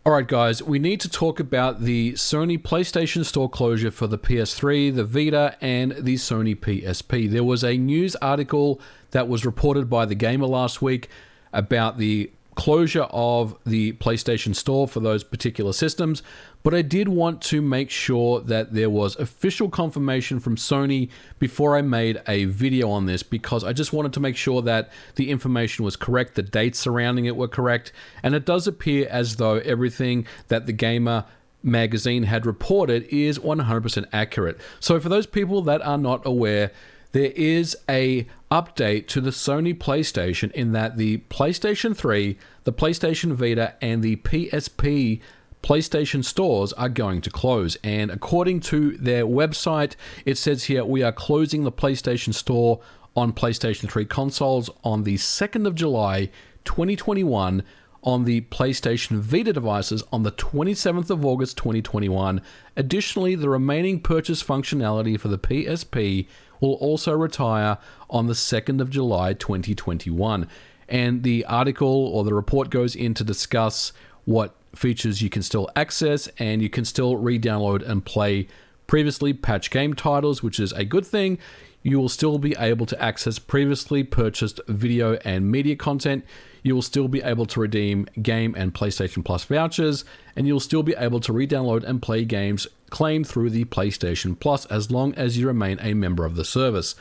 Alright guys, we need to talk about the Sony PlayStation Store closure for the PS3, the Vita, and the Sony PSP. There was a news article that was reported by The Gamer last week about the closure of the PlayStation Store for those particular systems, but I did want to make sure that there was official confirmation from Sony before I made a video on this, because I just wanted to make sure that the information was correct, the dates surrounding it were correct, and it does appear as though everything that The Gamer magazine had reported is 100% accurate. So for those people that are not aware, there is a update to the Sony PlayStation in that the PlayStation 3, the PlayStation Vita, and the PSP PlayStation stores are going to close. And according to their website, it says here, we are closing the PlayStation Store on PlayStation 3 consoles on the 2nd of July, 2021, on the PlayStation Vita devices on the 27th of August, 2021. Additionally, the remaining purchase functionality for the PSP will also retire on the 2nd of July 2021. And the article or the report goes in to discuss what features you can still access, and you can still re-download and play previously patched game titles, which is a good thing. You will still be able to access previously purchased video and media content. You will still be able to redeem game and PlayStation Plus vouchers, and you'll still be able to re-download and play games claimed through the PlayStation Plus as long as you remain a member of the service.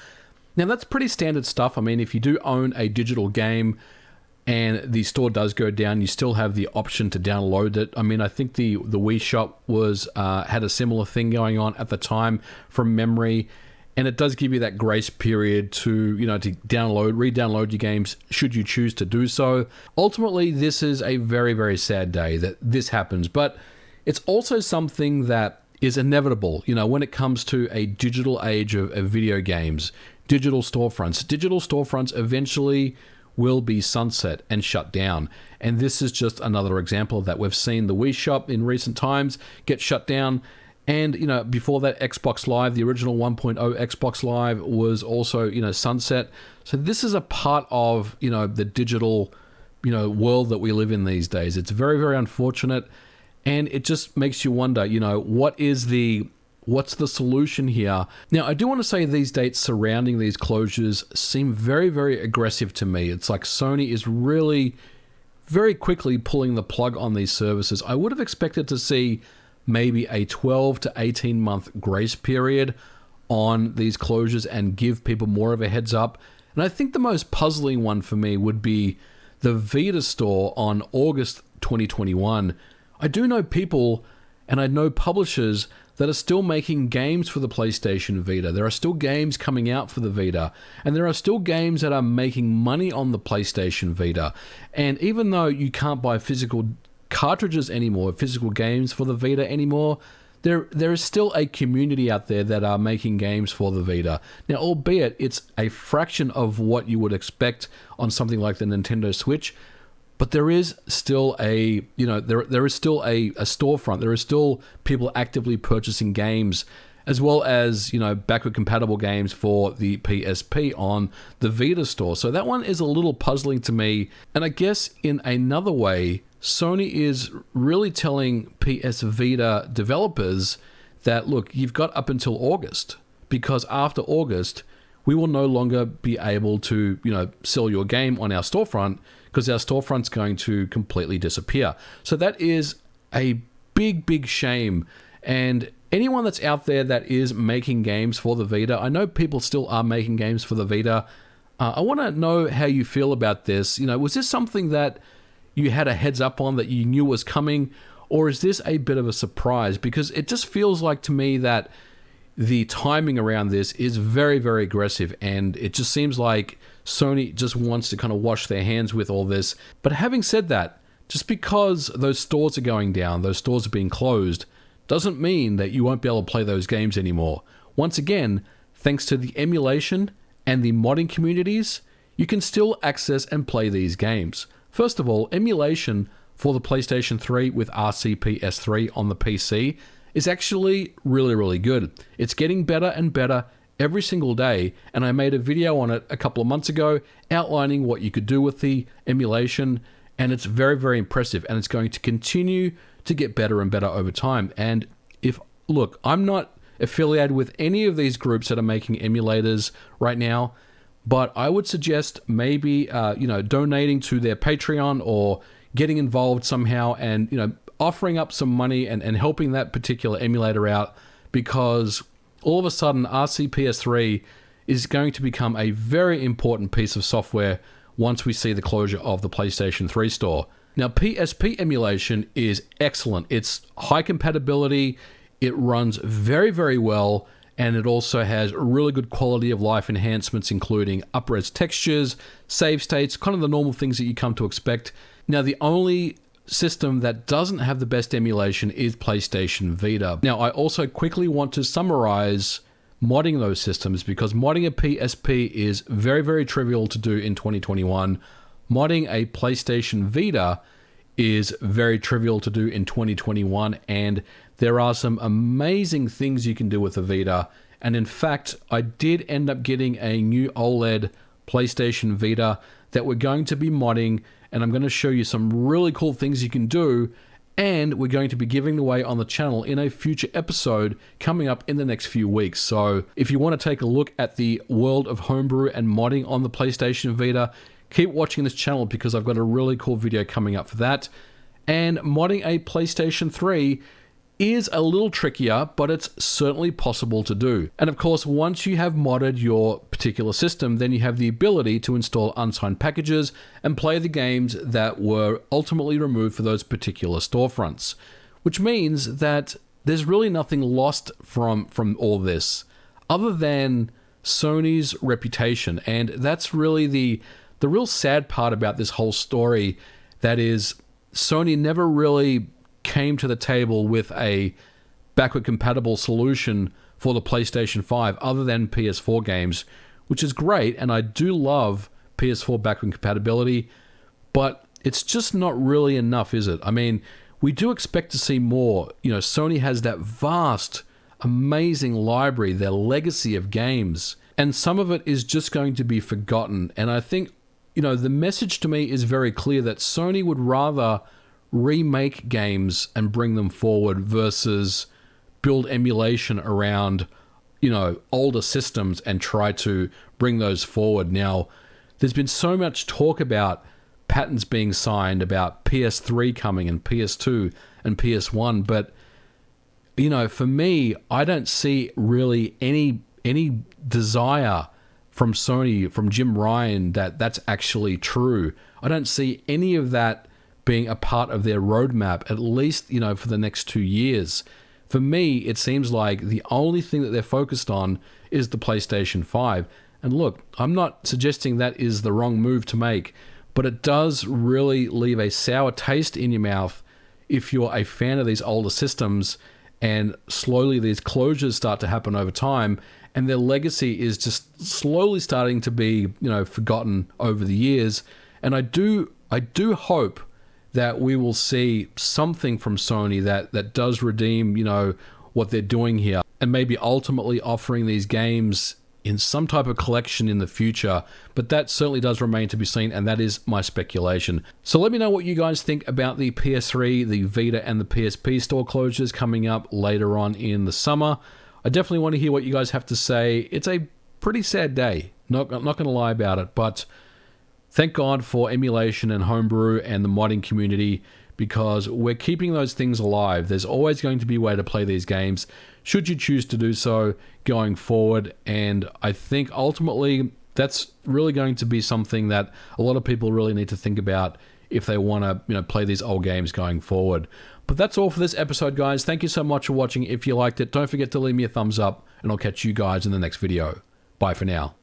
Now that's pretty standard stuff. I mean, if you do own a digital game and the store does go down, you still have the option to download it. I mean, I think the Wii Shop was had a similar thing going on at the time from memory. And it does give you that grace period to, to re-download your games should you choose to do so. Ultimately, this is a very, very sad day that this happens, but it's also something that is inevitable, when it comes to a digital age of video games, digital storefronts eventually will be sunset and shut down. And this is just another example of that. We've seen the Wii Shop in recent times get shut down. And, before that, Xbox Live, the original 1.0 Xbox Live was also, sunset. So this is a part of, the digital, world that we live in these days. It's very, very unfortunate. And it just makes you wonder, what's the solution here? Now, I do want to say these dates surrounding these closures seem very, very aggressive to me. It's like Sony is really very quickly pulling the plug on these services. I would have expected to see maybe a 12 to 18 month grace period on these closures and give people more of a heads up. And I think the most puzzling one for me would be the Vita store on August 2021. I do know people and I know publishers that are still making games for the PlayStation Vita. There are still games coming out for the Vita, and there are still games that are making money on the PlayStation Vita. And even though you can't buy physical cartridges anymore, physical games for the Vita anymore, there is still a community out there that are making games for the Vita. Now, albeit it's a fraction of what you would expect on something like the Nintendo Switch, but there is still a there is still a storefront. There are still people actively purchasing games, as well as backward compatible games for the PSP on the Vita store. So that one is a little puzzling to me. And I guess in another way, Sony is really telling PS Vita developers that, look, you've got up until August, because after August, we will no longer be able to, sell your game on our storefront, because our storefront's going to completely disappear. So that is a big, big shame. And anyone that's out there that is making games for the Vita, I know people still are making games for the Vita. I want to know how you feel about this. Was this something that you had a heads up on, that you knew was coming, or is this a bit of a surprise? Because it just feels like to me that the timing around this is very, very aggressive, and it just seems like Sony just wants to kind of wash their hands with all this. But having said that, just because those stores are going down, those stores are being closed, doesn't mean that you won't be able to play those games anymore. Once again, thanks to the emulation and the modding communities, you can still access and play these games. First of all, emulation for the PlayStation 3 with RCPS3 on the PC is actually really, really good. It's getting better and better every single day, and I made a video on it a couple of months ago outlining what you could do with the emulation, and it's very, very impressive, and it's going to continue to get better and better over time. And look, I'm not affiliated with any of these groups that are making emulators right now, but I would suggest maybe donating to their Patreon or getting involved somehow and offering up some money and helping that particular emulator out, because all of a sudden RCPS3 is going to become a very important piece of software once we see the closure of the PlayStation 3 store. Now, PSP emulation is excellent. It's high compatibility, it runs very, very well, and it also has really good quality of life enhancements, including up-res textures, save states, kind of the normal things that you come to expect. Now, the only system that doesn't have the best emulation is PlayStation Vita. Now, I also quickly want to summarize modding those systems, because modding a PSP is very, very trivial to do in 2021. Modding a PlayStation Vita is very trivial to do in 2021, and there are some amazing things you can do with the Vita. And in fact, I did end up getting a new OLED PlayStation Vita that we're going to be modding, and I'm going to show you some really cool things you can do, and we're going to be giving away on the channel in a future episode coming up in the next few weeks. So if you want to take a look at the world of homebrew and modding on the PlayStation Vita, keep watching this channel, because I've got a really cool video coming up for that. And modding a PlayStation 3 is a little trickier, but it's certainly possible to do. And of course, once you have modded your particular system, then you have the ability to install unsigned packages and play the games that were ultimately removed for those particular storefronts. Which means that there's really nothing lost from all this, other than Sony's reputation. And that's really the real sad part about this whole story. That is, Sony never really came to the table with a backward compatible solution for the PlayStation 5 other than PS4 games, which is great, and I do love PS4 backward compatibility, but it's just not really enough, is it? I mean, we do expect to see more. Sony has that vast, amazing library, their legacy of games, and some of it is just going to be forgotten. And I think, the message to me is very clear that Sony would rather remake games and bring them forward versus build emulation around, older systems and try to bring those forward. Now, there's been so much talk about patents being signed, about PS3 coming and PS2 and PS1, but, for me, I don't see really any desire from Sony, from Jim Ryan, that's actually true. I don't see any of that being a part of their roadmap, at least, for the next 2 years. For me, it seems like the only thing that they're focused on is the PlayStation 5. And look, I'm not suggesting that is the wrong move to make, but it does really leave a sour taste in your mouth if you're a fan of these older systems, and slowly these closures start to happen over time, and their legacy is just slowly starting to be, forgotten over the years. And I do hope that we will see something from Sony that does redeem, what they're doing here, and maybe ultimately offering these games in some type of collection in the future. But that certainly does remain to be seen, and that is my speculation. So let me know what you guys think about the PS3, the Vita, and the PSP store closures coming up later on in the summer. I definitely want to hear what you guys have to say. It's a pretty sad day, not going to lie about it, but thank God for emulation and homebrew and the modding community, because we're keeping those things alive. There's always going to be a way to play these games, should you choose to do so going forward. And I think ultimately that's really going to be something that a lot of people really need to think about if they want to, play these old games going forward. But that's all for this episode, guys. Thank you so much for watching. If you liked it, don't forget to leave me a thumbs up, and I'll catch you guys in the next video. Bye for now.